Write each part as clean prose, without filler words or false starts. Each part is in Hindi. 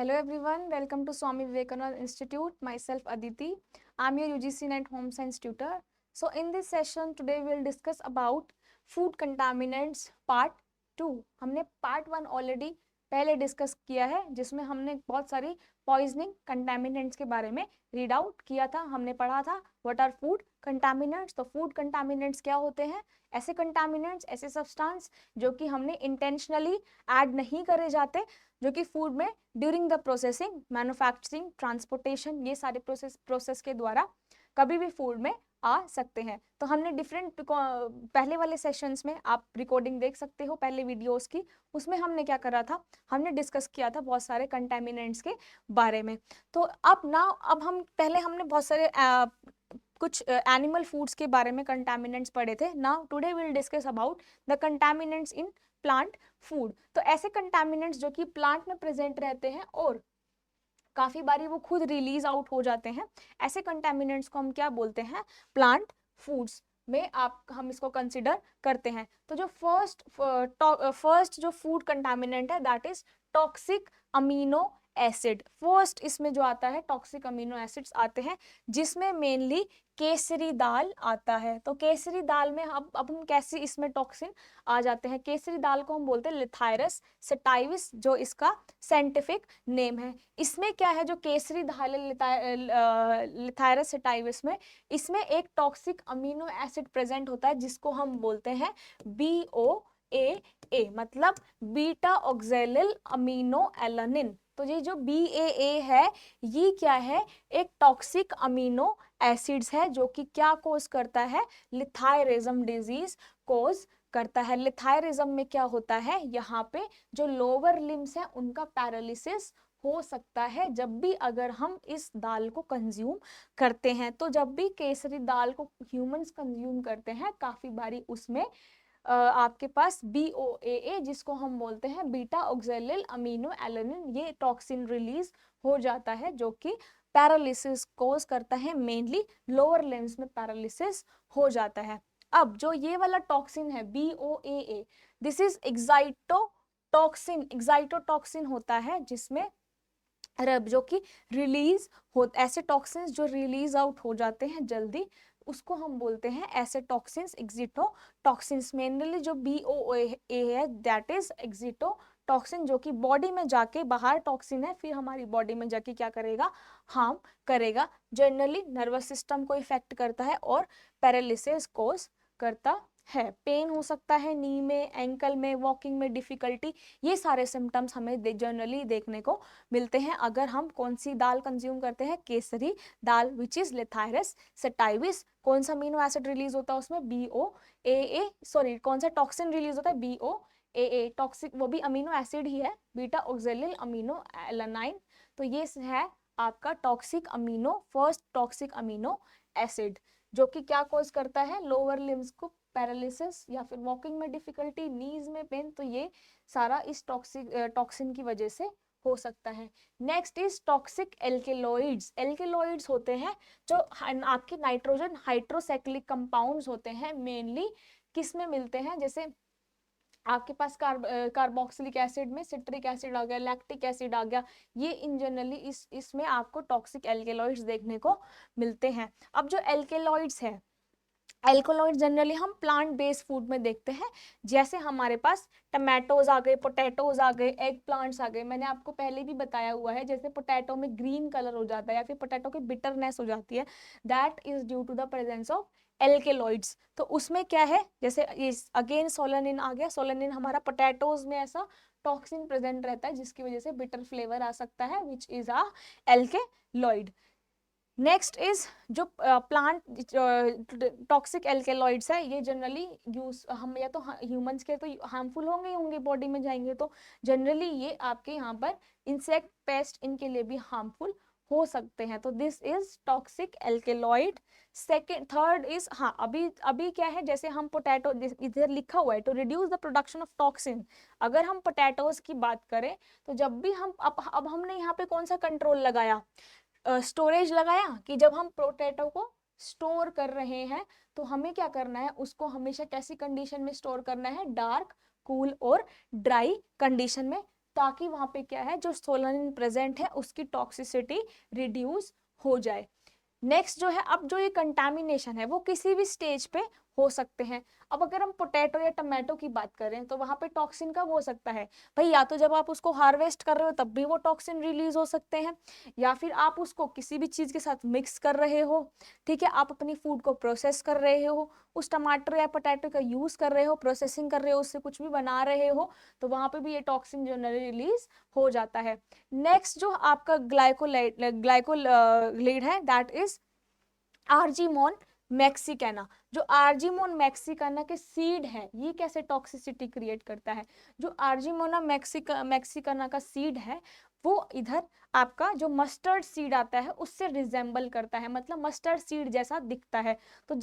Hello everyone, welcome to Swami Vivekananda Institute. Myself Aditi. I'm your UGC NET Home Science tutor. So in this session today we'll discuss about food contaminants part 2. हमने part 1 already पहले डिस्कस किया है जिसमें हमने बहुत सारी पॉइजनिंग कंटामिनेंट्स के बारे में रीड आउट किया था, हमने पढ़ा था व्हाट आर फूड कंटामिनेंट्स। तो फूड कंटामिनेंट्स क्या होते हैं? ऐसे कंटामिनेंट्स, ऐसे सब्सटेंस जो कि हमने इंटेंशनली ऐड नहीं करे जाते, जो कि फूड में during the processing, manufacturing, transportation, ये सारे प्रोसेस के द्वारा कभी भी फूड में आ सकते हैं। तो हमने डिफरेंट पहले वाले सेशंस में आप रिकॉर्डिंग देख सकते हो पहले वीडियोस की, उसमें हमने क्या करा था, हमने डिस्कस किया था बहुत सारे कंटेमिनेंट्स के बारे में। तो अब हम पहले हमने बहुत सारे कुछ एनिमल फूड्स के बारे में कंटामिनेंट्स पढ़े थे। Now today will discuss about the contaminants in plant food. तो ऐसे कंटामिनेंट्स जो कि प्लांट में प्रेजेंट रहते हैं और काफी बारी वो खुद रिलीज आउट हो जाते हैं, ऐसे कंटामिनेंट्स को हम क्या बोलते हैं? प्लांट फूड्स में हम इसको कंसिडर करते हैं। तो जो फर्स्ट जो फूड कंटामिनेंट है that is toxic amino acid. First इसमें जो आता है टॉक्सिक अमीनो एसिड्स आते हैं, जिसमें मेनली केसरी दाल आता है। तो केसरी दाल में अब हम कैसे इसमें टॉक्सिन आ जाते हैं? केसरी दाल को हम बोलते हैं लिथायरस सेटाइविस, जो इसका साइंटिफिक नेम है। इसमें क्या है, जो केसरी दाल लिथायरस सेटाइविस में, इसमें एक टॉक्सिक अमीनो एसिड प्रेजेंट होता है जिसको हम बोलते हैं BOAA, मतलब बीटा ऑक्सैलिल अमीनो एलानिन। तो ये जो BAA है ये क्या है? एक टॉक्सिक अमीनो एसिड्स है जो कि क्या कोज करता है? लिथायरिज्म डिजीज कोज करता है। लिथायरिज्म में क्या होता है, यहाँ पे जो लोअर लिम्स है उनका पैरालिसिस हो सकता है जब भी अगर हम इस दाल को कंज्यूम करते हैं। तो जब भी केसरी दाल को ह्यूमंस कंज्यूम करते हैं काफी बारी उसमें आपके पास BOAA, जिसको हम बोलते हैं बीटा ऑक्सैलिल अमीनो एलानिन, ये टॉक्सिन रिलीज हो जाता है जो कि पैरालिसिस कोज करता है। मेनली लोअर लिम्स में पैरालिसिस हो जाता है। अब जो ये वाला टॉक्सिन है BOAA, दिस इज एक्साइटोटॉक्सिन। एक्साइटोटॉक्सिन होता है जिसमें जो कि रिलीज हो, ऐसे टॉक्सिन्स जो रिलीज आउट हो जाते हैं जल्दी, उसको हम बोलते हैं ऐसे टॉक्सिन्स एक्सिटोटॉक्सिन्स। मेनली जो BOAA है दैट इज एक्सिटोटॉक्सिन, जो कि बॉडी में जाके बाहर टॉक्सिन है फिर हमारी बॉडी में जाके क्या करेगा? हार्म करेगा। जनरली नर्वस सिस्टम को इफेक्ट करता है और पैरालिसिस कोज करता है। पेन हो सकता है नी में, एंकल में, वॉकिंग में डिफिकल्टी, ये सारे सिम्टम्स हमें जनरली देखने को मिलते हैं अगर हम कौन सी दाल कंज्यूम करते हैं? केसरी दाल, विच इज लिथायरस सेटाइविस। कौन सा अमीनो एसिड रिलीज होता है उसमें? BOAA, सॉरी कौन सा टॉक्सिन रिलीज होता है? BOAA टॉक्सिक, वो भी अमीनो एसिड ही है, बीटा ऑक्सैलिल अमीनो एलानाइन। तो ये है आपका toxic amino, first toxic amino acid, जो कि क्या कॉज करता है? लोअर लिम्स को पैरालिसिस या फिर वॉकिंग में डिफिकल्टी, नीज में पेन। तो ये सारा इस टॉक्सिन की वजह से हो सकता है। Next is toxic alkaloids. Alkaloids होते हैं जो आपके नाइट्रोजन हाइड्रोसाइक्लिक कंपाउंड्स होते हैं, मेनली किस में मिलते हैं? जैसे आपके पास कार्बोक्सिलिक एसिड में सिट्रिक एसिड आ गया, लैक्टिक एसिड आ गया, ये इन जनरली इसमें आपको टॉक्सिक एल्केलॉइड्स देखने को मिलते हैं। अब जो एल्केलॉइड्स है, एल्कोलॉइड जनरली हम प्लांट बेस्ड फूड में देखते हैं, जैसे हमारे पास टमाटोज आ गए, पोटैटोज आ गए, एग प्लांट्स आ गए। मैंने आपको पहले भी बताया हुआ है, जैसे पोटैटो में ग्रीन कलर हो जाता है या फिर पोटैटो की बिटरनेस हो जाती है, that is due to the presence of alkaloids. तो उसमें क्या है, जैसे अगेन सोलेनिन आ गया। सोलेनिन हमारा पोटैटोज में ऐसा टॉक्सिन प्रेजेंट रहता है जिसकी वजह से बिटर फ्लेवर आ सकता है, विच is a alkaloid. Next is जो प्लांट टॉक्सिक एल्केलॉइड्स है, ये जनरली यूज हम या तो ह्यूमंस के तो हार्मफुल होंगे बॉडी में जाएंगे, तो जनरली ये आपके यहाँ पर इंसेक्ट, पेस्ट, इनके लिए भी हार्मफुल हो सकते हैं। तो this is toxic alkaloid. Second, third is, हाँ अभी अभी क्या है, जैसे हम पोटैटो, इधर लिखा हुआ है to reduce the production of toxin. अगर हम पोटैटोज की बात करें तो जब भी हम अब हमने यहाँ पे कौन सा कंट्रोल लगाया? स्टोरेज लगाया, कि जब हम पोटैटो को स्टोर कर रहे हैं तो हमें क्या करना है? उसको हमेशा कैसी कंडीशन में स्टोर करना है? डार्क, कूल और ड्राई कंडीशन में ताकि वहां पे क्या है, जो सोलानिन प्रेजेंट है उसकी टॉक्सिसिटी रिड्यूस हो जाए। नेक्स्ट जो है, अब जो ये कंटामिनेशन है वो किसी भी स्टेज पे हो सकते हैं। अब अगर हम पोटैटो या टमाटो की बात करें तो वहां पे टॉक्सिन कब हो सकता है भाई, या तो जब आप उसको हार्वेस्ट कर रहे हो तब भी वो टॉक्सिन रिलीज हो सकते हैं, या फिर आप उसको किसी भी चीज के साथ मिक्स कर रहे हो, ठीक है, आप अपनी फूड को प्रोसेस कर रहे हो, उस टमाटर या पोटैटो का यूज कर रहे हो, प्रोसेसिंग कर रहे हो, उससे कुछ भी बना रहे हो, तो वहां पे भी ये टॉक्सिन जो रिलीज हो जाता है। नेक्स्ट जो आपका ग्लाइकोलाइड है, दैट इज आर्जीमोन मैक्सिकाना। जो आर्जीमोन मैक्सिकाना के सीड है, ये कैसे टॉक्सिसिटी क्रिएट करता है, जो आर्जीमोना मैक्सिकाना का सीड है वो इधर आपका जो मस्टर्ड सीड आता है उससे रिजेंबल करता है, मतलब मस्टर्ड सीड जैसा दिखता है। तो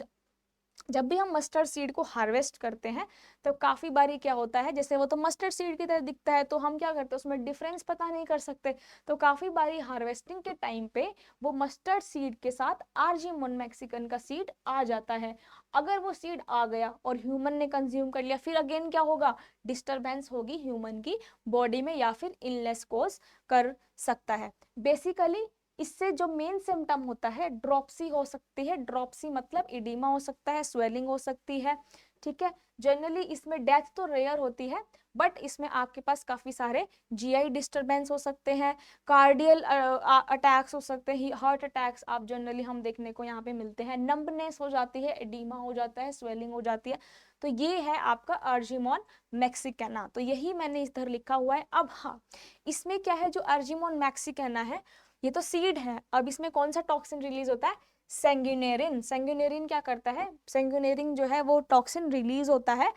जब भी हम मस्टर्ड सीड को हार्वेस्ट करते हैं तो काफी बारी क्या होता है, जैसे वो तो मस्टर्ड सीड की तरह दिखता है तो हम क्या करते हैं उसमें डिफरेंस पता नहीं कर सकते, तो काफी बारी हार्वेस्टिंग के टाइम पे वो मस्टर्ड सीड के साथ आर्जीमोन मैक्सिकन का सीड आ जाता है। अगर वो सीड आ गया और ह्यूमन ने कंज्यूम कर लिया, फिर अगेन क्या होगा, डिस्टरबेंस होगी ह्यूमन की बॉडी में या फिर इलनेस कोज कर सकता है। बेसिकली इससे जो मेन सिम्टम होता है, ड्रॉप्सी हो सकती है, ड्रॉप्सी मतलब इडीमा हो सकता है, स्वेलिंग हो सकती है, ठीक है। जनरली इसमें डेथ तो रेयर होती है, बट इसमें आपके पास काफी सारे जीआई डिस्टरबेंस हो सकते हैं, कार्डियल अटैक्स हो सकते हैं, हार्ट अटैक्स आप जनरली हम देखने को यहाँ पे मिलते हैं, नंबनेस हो जाती है, एडिमा हो जाता है, स्वेलिंग हो जाती है। तो ये है आपका आर्जीमोन मैक्सिकाना, तो यही मैंने इधर लिखा हुआ है। अब हाँ, इसमें क्या है, जो आर्जीमोन मैक्सिकाना है ये तो सीड है, अब इसमें कौन सा टॉक्सिन रिलीज होता है, सेंग्यूनेरिन। सेंग्यूनेरिन क्या करता है, सेंग्यूनेरिन जो है वो टॉक्सिन रिलीज होता है,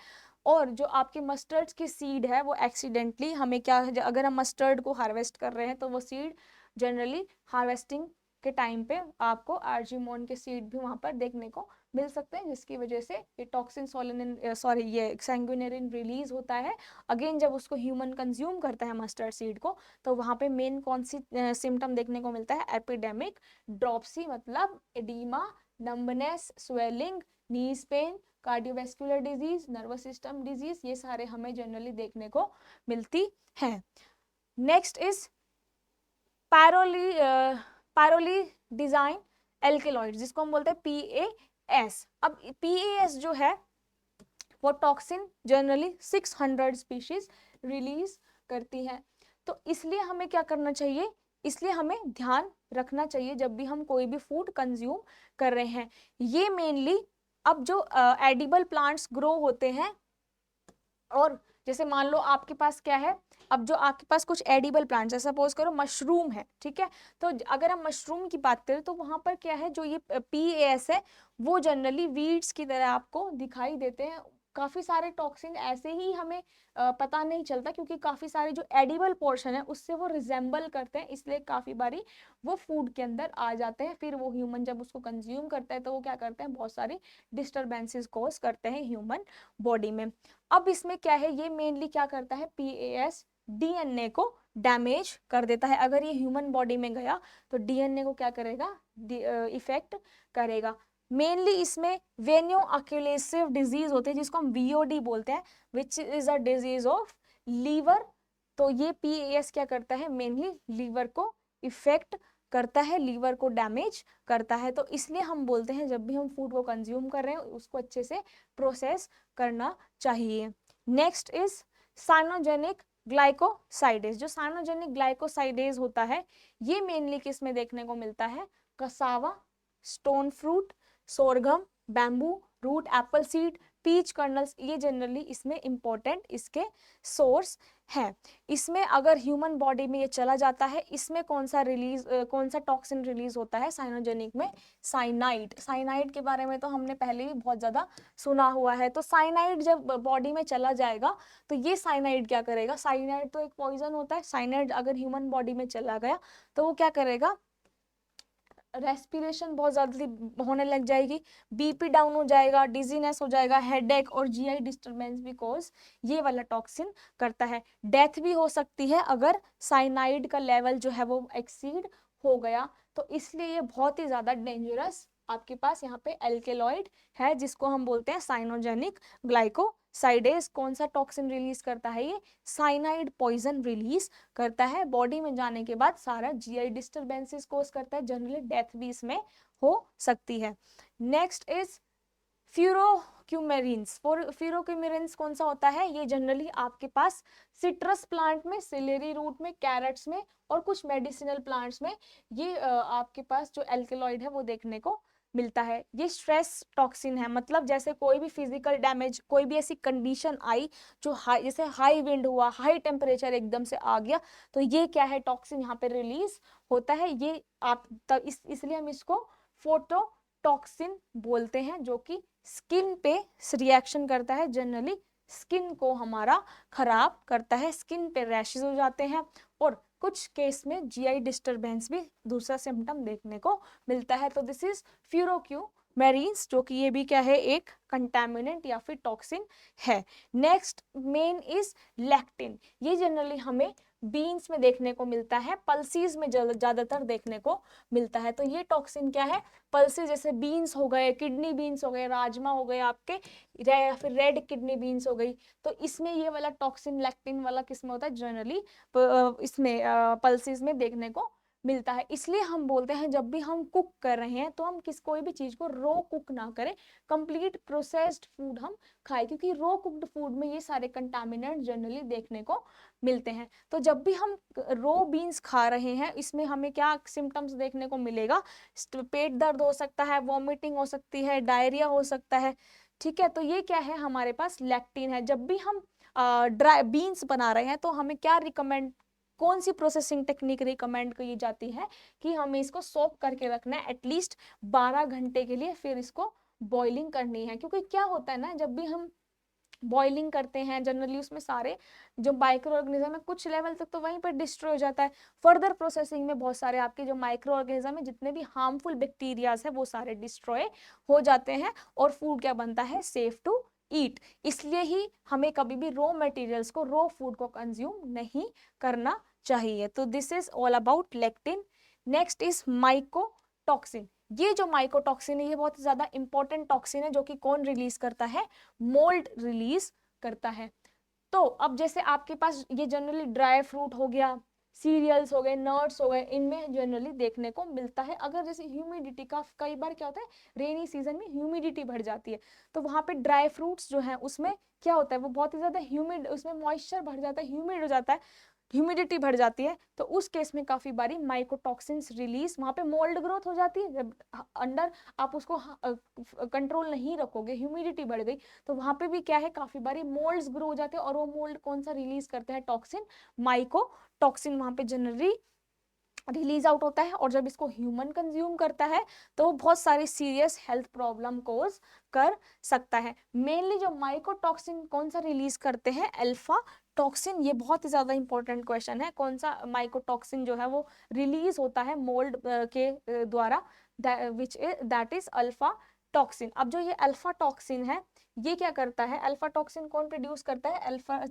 और जो आपके मस्टर्ड की सीड है वो एक्सीडेंटली हमें क्या है, अगर हम मस्टर्ड को हार्वेस्ट कर रहे हैं तो वो सीड जनरली हार्वेस्टिंग के टाइम पे आपको आर्जीमोन के सीड भी वहां पर देखने को मिल सकते हैं, जिसकी वजह से ये टॉक्सिन सोलिनिन सॉरी ये सैंग्यूनेरिन रिलीज होता है। अगेन जब उसको ह्यूमन कंज्यूम करता है मस्टर्ड सीड को, तो वहां पे मेन कौन सी सिम्टम देखने को मिलता है, एपिडेमिक ड्रॉप्सी, मतलब edema, numbness, swelling, knees pain, cardiovascular disease, nervous system disease, ये सारे हमें जनरली देखने को मिलती है। नेक्स्ट इज पैरोली पैरोली डिजाइन एल्केलॉइड, जिसको हम बोलते हैं PAS। अब PAS जो है वो टॉक्सिन जनरली 600 स्पीशीज रिलीज करती है। तो इसलिए हमें क्या करना चाहिए, इसलिए हमें ध्यान रखना चाहिए जब भी हम कोई भी फूड कंज्यूम कर रहे हैं। ये मेनली अब जो एडिबल प्लांट्स ग्रो होते हैं, और जैसे मान लो आपके पास क्या है, अब जो आपके पास कुछ एडिबल प्लांट्स है, सपोज करो मशरूम है, ठीक है, तो अगर हम मशरूम की बात करें तो वहां पर क्या है, जो ये PAS है वो जनरली वीड्स की तरह आपको दिखाई देते हैं। काफी सारे टॉक्सिन ऐसे ही हमें पता नहीं चलता, क्योंकि काफी सारे जो एडिबल पोर्शन है उससे वो रिजेंबल करते हैं, इसलिए काफी बारी वो फूड के अंदर आ जाते हैं, फिर वो ह्यूमन जब उसको कंज्यूम करता है तो वो क्या करते हैं, बहुत सारी डिस्टरबेंसेस कॉज करते हैं ह्यूमन बॉडी में। अब इसमें क्या है, ये मेनली क्या करता है, PAS DNA को डैमेज कर देता है। अगर ये ह्यूमन बॉडी में गया तो DNA को क्या करेगा, इफेक्ट करेगा। मेनली इसमें वेन्यू एक्यूलेसिव डिजीज होते हैं, जिसको हम VOD बोलते हैं, which is a disease of liver. तो ये PAS क्या करता है, मेनली लीवर को इफेक्ट करता है, लीवर को डैमेज करता है। तो इसलिए हम बोलते हैं जब भी हम फूड को कंज्यूम कर रहे हैं उसको अच्छे से प्रोसेस करना चाहिए। Next is cyanogenic glycosides. जो साइनोजेनिक ग्लाइकोसाइडेज होता है ये मेनली किस में देखने को मिलता है, cassava, stone fruit, sorghum, bamboo root, apple seed, peach kernels, ये जनरली इसमें इंपॉर्टेंट इसके सोर्स है। इसमें अगर ह्यूमन बॉडी में ये चला जाता है, इसमें कौन सा टॉक्सिन रिलीज होता है साइनोजेनिक में, साइनाइड। साइनाइड के बारे में तो हमने पहले भी बहुत ज्यादा सुना हुआ है। तो साइनाइड जब बॉडी में चला जाएगा तो ये साइनाइड क्या करेगा, साइनाइड तो एक पॉइजन होता है, साइनाइड अगर ह्यूमन बॉडी में चला गया तो वो क्या करेगा, रेस्पिरेशन बहुत ज्यादा होने लग जाएगी, BP डाउन हो जाएगा, डिजीनेस हो जाएगा, हेडेक और GI डिस्टरबेंस भी कॉज ये वाला टॉक्सिन करता है। डेथ भी हो सकती है अगर साइनाइड का लेवल जो है वो एक्सीड हो गया, तो इसलिए ये बहुत ही ज्यादा डेंजरस आपके पास यहाँ पे एल्केलॉइड है, जिसको हम बोलते हैं साइनोजेनिक ग्लाइको साइडेज कौन सा टॉक्सिन रिलीज करता है, ये साइनाइड पॉइजन रिलीज करता है। बॉडी में जाने के बाद सारा जीआई डिस्टरबेंसेस कोज करता है, जनरली डेथ भी इसमें हो सकती है। Next is फ्यूरोक्यूमेरिन्स। फ्यूरोक्यूमेरिन्स कौन सा होता है, ये जनरली आपके पास सिट्रस प्लांट में, सिलेरी रूट में, कैरेट्स में और कुछ मेडिसिनल प्लांट्स में ये आपके पास जो एल्केलॉइड है वो देखने को मिलता है। ये स्ट्रेस टॉक्सिन है, मतलब जैसे कोई भी फिजिकल डैमेज, कोई भी ऐसी कंडीशन आई जो हाई, जैसे हाई विंड हुआ, हाई टेम्परेचर एकदम से आ गया, तो ये क्या है, टॉक्सिन यहाँ पे रिलीज होता है। ये आप तब इसलिए हम इसको फोटोटॉक्सिन बोलते हैं, जो कि स्किन पे रिएक्शन करता है, जनरली स्किन को हमारा खराब करता है, स्किन पे रैशेस हो जाते हैं और कुछ केस में जीआई डिस्टरबेंस भी दूसरा सिम्टम देखने को मिलता है। तो दिस इज फ्यूरोक्यूमेरिन्स, जो कि ये भी क्या है, एक कंटामिनेंट या फिर टॉक्सिन है। Next main is lectin. ये जनरली हमें बीन्स में देखने को मिलता है, पल्सीज में ज्यादातर देखने को मिलता है। तो ये टॉक्सिन क्या है, पल्सीज जैसे बीन्स हो गए, किडनी बीन्स हो गए, राजमा हो गए आपके, या फिर रेड किडनी बीन्स हो गई, तो इसमें ये वाला टॉक्सिन लैक्टिन वाला किसमें होता है, जनरली इसमें पल्सीज में देखने को मिलता है। इसलिए हम बोलते हैं जब भी हम कुक कर रहे हैं तो हम कोई भी चीज को रो कुक ना करें, कंप्लीट प्रोसेस्ड फूड हम खाएं, क्योंकि रो कुक्ड फूड में ये सारे कंटामिनेंट जनरली देखने को मिलते हैं। तो जब भी हम रो बीन्स खा रहे हैं, इसमें हमें क्या सिम्टम्स देखने को मिलेगा, पेट दर्द हो सकता है, वॉमिटिंग हो सकती है, डायरिया हो सकता है। ठीक है, तो ये क्या है, हमारे पास लैक्टिन है। जब भी हम ड्राई बीन्स बना रहे हैं तो हमें क्या रिकमेंड, कौन सी प्रोसेसिंग टेक्निक रिकमेंड की जाती है कि हमें इसको सोक करके रखना है एटलीस्ट 12 घंटे के लिए, फिर इसको बॉइलिंग करनी है। क्योंकि क्या होता है ना, जब भी हम बॉइलिंग करते हैं जनरली उसमें सारे जो माइक्रो ऑर्गेनिज्म है कुछ लेवल तक तो वहीं पर डिस्ट्रॉय हो जाता है। फर्दर प्रोसेसिंग में बहुत सारे आपके जो माइक्रो ऑर्गेनिज्म है, जितने भी हार्मफुल बैक्टीरियाज है वो सारे डिस्ट्रॉय हो जाते हैं और फूड क्या बनता है, सेफ टू ईट। इसलिए ही हमें कभी भी रॉ मटेरियल्स को, रॉ फूड को कंज्यूम नहीं करना चाहिए। तो this is all about lectin. Next is mycotoxin. ये जो माइकोटॉक्सिन है ये बहुत ज्यादा इंपॉर्टेंट टॉक्सिन है, जो कि कौन रिलीज करता है, मोल्ड रिलीज करता है। तो अब जैसे आपके पास ये जनरली ड्राई फ्रूट हो गया, सीरियल्स हो गए, नट्स हो गए, इनमें जनरली देखने को मिलता है। अगर जैसे ह्यूमिडिटी का कई बार क्या होता है, रेनी सीजन में ह्यूमिडिटी बढ़ जाती है, तो वहां पे ड्राई फ्रूट्स जो है उसमें क्या होता है, वो बहुत ही ज्यादा ह्यूमिड, उसमें मॉइस्चर बढ़ जाता है, ह्यूमिड हो जाता है, ह्यूमिडिटी बढ़ जाती है। तो उस केस में काफी बारी माइकोटॉक्सिन्स रिलीज, वहां पे मोल्ड ग्रोथ हो जाती है, जब अंडर आप उसको कंट्रोल नहीं रखोगे, ह्यूमिडिटी बढ़ गई, तो वहां पे भी क्या है, काफी बारी मोल्ड्स ग्रो हो जाते हैं। और वो मोल्ड कौन सा रिलीज करते हैं, टॉक्सिन, माइकोटॉक्सिन वहां पे जनरली रिलीज आउट होता है। और जब इसको ह्यूमन कंज्यूम करता है तो वो बहुत सारी सीरियस हेल्थ प्रॉब्लम कोज कर सकता है। मेनली जो माइकोटॉक्सिन कौन सा रिलीज करते हैं, अल्फा टॉक्सिन। ये बहुत ही ज्यादा इंपॉर्टेंट क्वेश्चन है, कौन सा माइकोटॉक्सिन जो है वो रिलीज होता है मोल्ड के द्वारा, which that is alpha toxin. अब जो ये अल्फा टॉक्सिन है ये क्या करता है, अल्फा टॉक्सिन कौन प्रोड्यूस करता है, अल्फा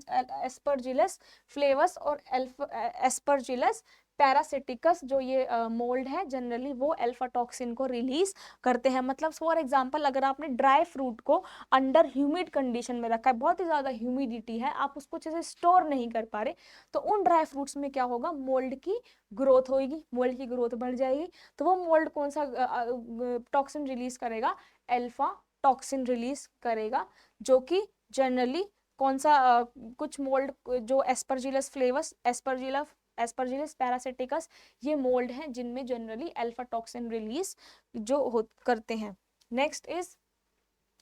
एस्परजिलस फ्लेवस और एस्परजिलस पैरासिटिकस, जो ये मोल्ड है जनरली वो अल्फा टॉक्सिन को रिलीज करते हैं। मतलब फॉर एग्जांपल अगर आपने ड्राई फ्रूट को अंडर ह्यूमिड कंडीशन में रखा है, बहुत ही ज्यादा ह्यूमिडिटी है, आप उसको अच्छे से स्टोर नहीं कर पा रहे, तो उन ड्राई फ्रूट्स में क्या होगा, मोल्ड की ग्रोथ होगी, मोल्ड की ग्रोथ बढ़ जाएगी। तो वो मोल्ड कौन सा टॉक्सिन रिलीज करेगा, अल्फा टॉक्सिन रिलीज करेगा, जो कि जनरली कौन सा कुछ मोल्ड जो एस्परजिलस फ्लेवस, एस्परजिलस पैरासिटिकस, ये मोल्ड हैं जिनमें जनरली अल्फा टॉक्सिन रिलीज जो करते हैं। नेक्स्ट इज,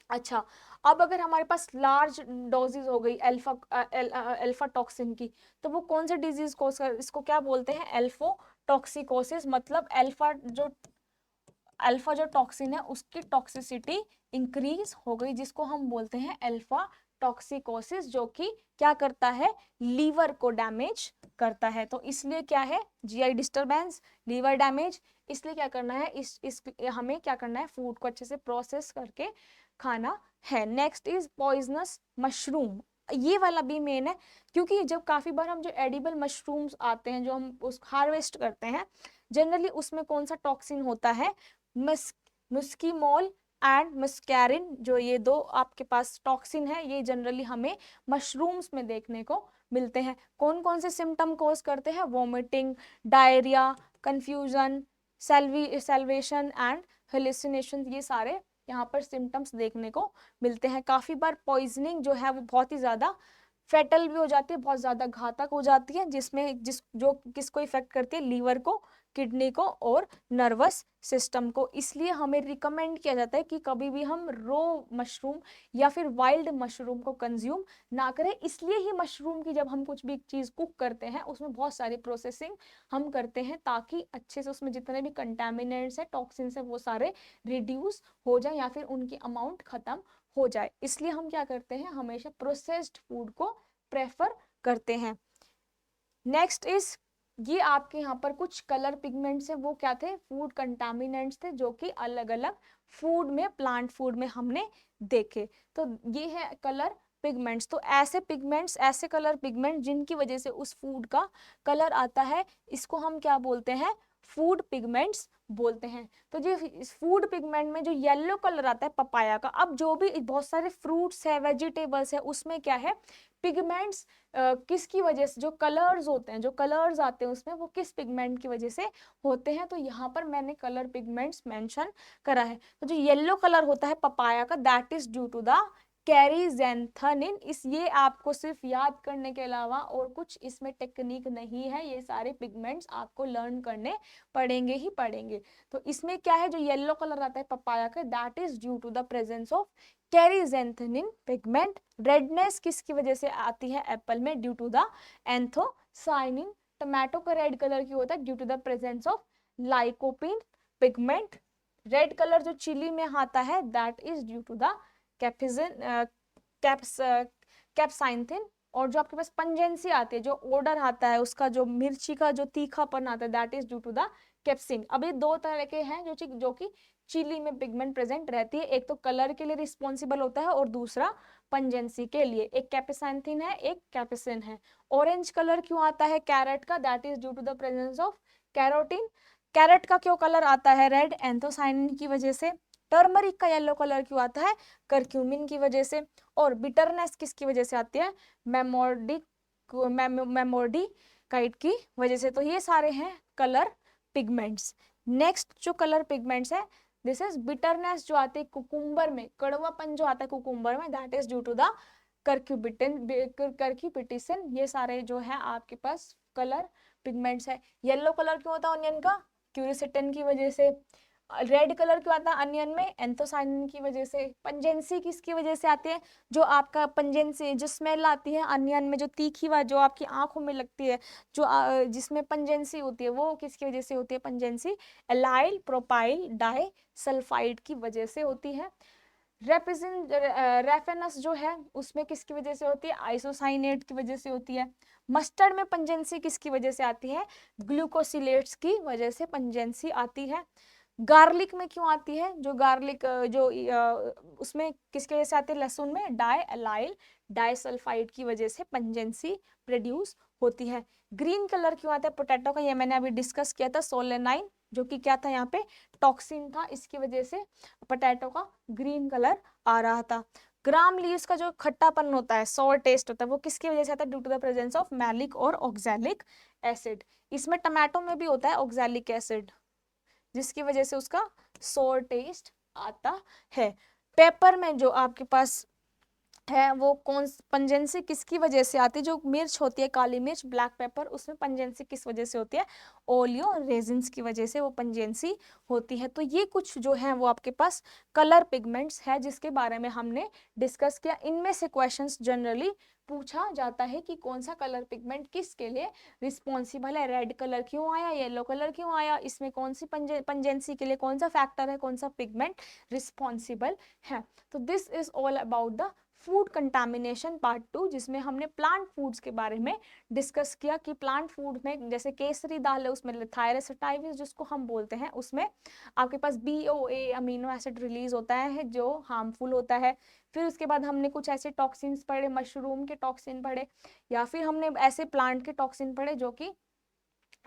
अच्छा अब अगर हमारे पास लार्ज डोजेज हो गई अल्फा टॉक्सिन की, तो वो कौन से डिजीज को, इसको क्या बोलते हैं, अल्फोटॉक्सिकोसिस। मतलब अल्फा जो टॉक्सिन है उसकी टॉक्सिसिटी इंक्रीज हो गई, जिसको हम बोलते हैं अल्फा टॉक्सिकोसिस, जो कि क्या करता है, लीवर को डैमेज करता है। तो इसलिए क्या है, जीआई डिस्टरबेंस, लीवर डैमेज, इसलिए क्या करना है, इस हमें क्या करना है, फूड को अच्छे से प्रोसेस करके खाना है। Next is poisonous mushroom. ये वाला भी मेन है, क्योंकि जब काफी बार हम जो एडिबल मशरूम्स आते हैं जो हम उस हार्वेस्ट करते हैं, जनरली उसमें कौन सा टॉक्सिन होता है, मस्कीमोल एंड मस्कैरिन, जो ये दो आपके पास टॉक्सिन है, ये जनरली हमें मशरूम्स में देखने को मिलते हैं। कौन कौन से सिम्टम कोज करते हैं? Vomiting, diarrhoea, confusion, salvation and hallucination, ये सारे यहाँ पर सिम्टम्स देखने को मिलते हैं। काफी बार पॉइजनिंग जो है वो बहुत ही ज्यादा फेटल भी हो जाती है, बहुत ज्यादा घातक हो जाती है, जिसमें जो किसको इफेक्ट करती है? लीवर को, किडनी को और नर्वस सिस्टम को। इसलिए हमें रिकमेंड किया जाता है कि कभी भी हम रो मशरूम या फिर वाइल्ड मशरूम को कंज्यूम ना करें। इसलिए ही मशरूम की जब हम कुछ भी चीज कुक करते हैं उसमें बहुत सारी प्रोसेसिंग हम करते हैं, ताकि अच्छे से उसमें जितने भी कंटेमिनेंट्स है, टॉक्सिन्स है, वो सारे रिड्यूस हो जाए या फिर उनकी अमाउंट खत्म हो जाए। इसलिए हम क्या करते हैं? हमेशा प्रोसेस्ड फूड को प्रेफर करते हैं। नेक्स्ट इज, ये आपके यहाँ पर कुछ कलर पिगमेंट्स है, वो क्या थे? फूड कंटामिनेंट्स थे, जो कि अलग अलग फूड में, प्लांट फूड में हमने देखे। तो ये है कलर पिगमेंट्स। तो ऐसे पिगमेंट्स, ऐसे कलर पिगमेंट जिनकी वजह से उस फूड का कलर आता है, इसको हम क्या बोलते हैं? फूड पिगमेंट्स बोलते हैं। तो जो इस फूड पिगमेंट में जो येलो कलर आता है पपाया का, अब जो भी बहुत सारे फ्रूट्स है, वेजिटेबल्स है, उसमें क्या है? पिगमेंट्स किसकी वजह से, जो कलर्स होते हैं, जो कलर्स आते हैं उसमें, वो किस पिगमेंट की वजह से होते हैं? तो यहाँ पर मैंने कलर पिगमेंट्स मेंशन करा है। तो जो येलो कलर होता है पपाया का, that is due to the caricaxanthin. इस ये आपको सिर्फ याद करने के अलावा और कुछ इसमें टेक्निक नहीं है, ये सारे पिगमेंट्स आपको लर्न करने पड़ेंगे ही पड़ेंगे। तो इसमें क्या है? जो येलो कलर आता है पपाया का, that is due to the presence of caricaxanthin pigment. Redness किसकी वजह से आती है एप्पल में? Due to the anthocyanin. Tomato का रेड कलर क्यों होता है? Due to the presence of lycopene pigment. Red colour जो चिली में आता है, that is due to the capsanthin. और जो आपके पास पंजेंसी आती है, जो ओडर आता है उसका, जो मिर्ची का जो तीखापन आता है, that is due to the capsaicin. अब ये दो तरह के हैं जो कि चिली में पिगमेंट प्रेजेंट रहती है। एक तो कलर के लिए रिस्पॉन्सिबल होता है और दूसरा पंजेंसी के लिए। एक कैप्साइंथिन है, एक कैप्सिन है। ऑरेंज कलर क्यों आता है कैरेट का? That is due to the presence of carotene. Carrot का क्यों कलर आता है रेड? एंथोसाइनिन की वजह से। टर्मरिक का येलो कलर क्यों आता है? करक्यूमिन की वजह से। और बिटरनेस किसकी वजह से आती है? मेमोर्डिकाइट की वजह से। तो ये सारे हैं कलर पिगमेंट्स। नेक्स्ट जो कलर पिगमेंट्स है, दिस इज बिटरनेस जो आती है कुकुम्बर में, कड़वापन जो आता है कुकुम्बर में, that is due to the cucurbitacin. ये सारे जो है आपके पास कलर पिगमेंट्स है। येलो कलर क्यों होता है अनियन का? क्यूरिसिटिन की वजह से। रेड कलर क्यों आता है अनियन में? एंथोसाइनिन की वजह से। पंजेंसी किसकी वजह से आती है? जो आपका पंजेंसी, जो स्मेल आती है अनियन में, जो तीखी हुआ, जो आपकी आंखों में लगती है, जो जिसमें पंजेंसी होती है, वो किसकी वजह से होती है pungency? Allyl propyl disulphide की वजह से होती है। रेफेनस जो है उसमें किसकी वजह से होती है? आइसोसाइनेट की वजह से होती है। मस्टर्ड में पंजेंसी किसकी वजह से आती है? ग्लूकोसिलेट्स की वजह से पंजेंसी आती है। गार्लिक में क्यों आती है? जो गार्लिक उसमें किसकी वजह से आती है? लहसुन में डाई एलाइल डाइसल्फाइड की वजह से पंजेंसी प्रोड्यूस होती है। ग्रीन कलर क्यों आता है पोटैटो का? ये मैंने अभी डिस्कस किया था, सोलेनाइन, जो कि क्या था यहाँ पे? टॉक्सिन था, इसकी वजह से पोटैटो का ग्रीन कलर आ रहा था। ग्राम लीव्स का जो खट्टापन होता है, सॉर टेस्ट होता है, वो किसकी वजह से आता है? Due to the presence of malic और ऑक्सैलिक एसिड। इसमें टमाटो में भी होता है ऑक्सैलिक एसिड, जिसकी वजह से उसका सोर टेस्ट आता है। पेपर में जो आपके पास है वो कौन पंजेंसी किसकी वजह से आती है? जो मिर्च होती है, काली मिर्च, ब्लैक पेपर, उसमें पंजेंसी किस वजह से होती है? ओलियो रेजिन्स की वजह से वो पंजेंसी होती है। तो ये कुछ जो है वो आपके पास कलर पिगमेंट्स है जिसके बारे में हमने डिस्कस किया। इनमें से क्वेश्चंस जनरली पूछा जाता है कि कौन सा कलर पिगमेंट किसके लिए रिस्पॉन्सिबल है। रेड कलर क्यों आया, येलो कलर क्यों आया, इसमें कौन सी पंजेंसी के लिए कौन सा फैक्टर है, कौन सा पिगमेंट रिस्पॉन्सिबल है। तो this is all about the food contamination part 2, जिसमें हमने प्लांट फूड्स के बारे में डिस्कस किया कि प्लांट फूड में जैसे केसरी दाल है, उसमें थायरसटाइविस जिसको हम बोलते हैं, उसमें आपके पास BOA अमीनो एसिड रिलीज होता है जो हार्मफुल होता है। फिर उसके बाद हमने कुछ ऐसे टॉक्सिन्स पढ़े, मशरूम के टॉक्सिन पढ़े, या फिर हमने ऐसे प्लांट के टॉक्सिन पढ़े जो कि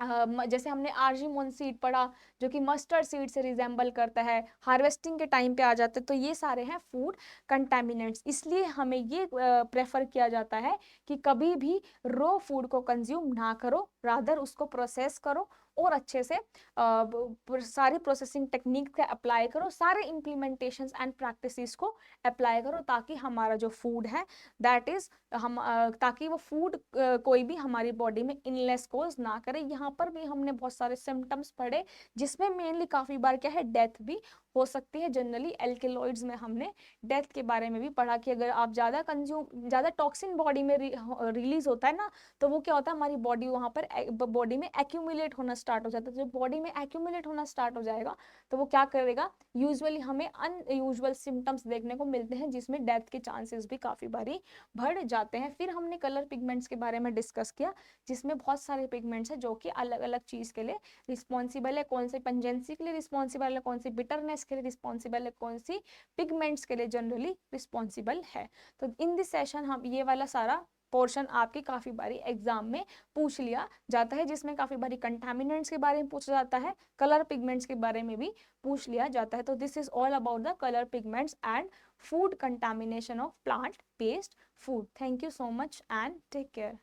जैसे हमने आर्जिमोन सीड पढ़ा जो कि मस्टर्ड सीड से रिजेंबल करता है, हार्वेस्टिंग के टाइम पे आ जाते हैं, तो ये सारे हैं फूड कंटामिनेंट्स। इसलिए हमें ये प्रेफर किया जाता है कि कभी भी रो फूड को कंज्यूम ना करो, रादर उसको प्रोसेस करो और अच्छे से सारी प्रोसेसिंग टेक्निक का अप्लाई करो, सारे इम्प्लीमेंटेशंस एंड प्रैक्टिसेस को अप्लाई करो, ताकि हमारा जो फूड है दैट इज हम ताकि वो फूड कोई भी हमारी बॉडी में इलनेस कोज ना करे। यहाँ पर भी हमने बहुत सारे सिम्टम्स पढ़े जिसमें मेनली काफी बार क्या है, डेथ भी हो सकती है। जनरली एल्केलॉइड्स में हमने डेथ के बारे में भी पढ़ा कि अगर आप ज्यादा टॉक्सिन बॉडी में रिलीज होता है ना, तो वो क्या होता है, हमारी बॉडी वहां पर बॉडी में एक्यूमुलेट होना स्टार्ट हो जाता है। जब बॉडी में एक्यूमुलेट होना स्टार्ट हो जाएगा तो वो क्या करेगा, यूजुअली हमें अनयूजुअल सिम्टम्स देखने को मिलते हैं जिसमें डेथ के चांसेस भी काफी बारी बढ़ जाते हैं। फिर हमने कलर पिगमेंट्स के बारे में डिस्कस किया जिसमें बहुत सारे पिगमेंट्स हैं जो कि अलग अलग चीज के लिए रिस्पॉन्सिबल है, कौन सी पंजेंसी के लिए रिस्पॉन्सिबल है, कौन सी बिटरनेस के लिए रिस्पॉन्सिबल है, कौन सी पिगमेंट्स के लिए जनरली रिस्पॉन्सिबल है। तो इन दिस सेशन हम ये वाला सारा पोर्शन आपके काफी बारी एग्जाम में पूछ लिया जाता है, जिसमें काफी बारी कंटामिनेंट्स के बारे में पूछा जाता है, कलर पिगमेंट्स के बारे में भी पूछ लिया जाता है। तो this is all about the colour pigments and food contamination of plant based food. Thank you so much and take care.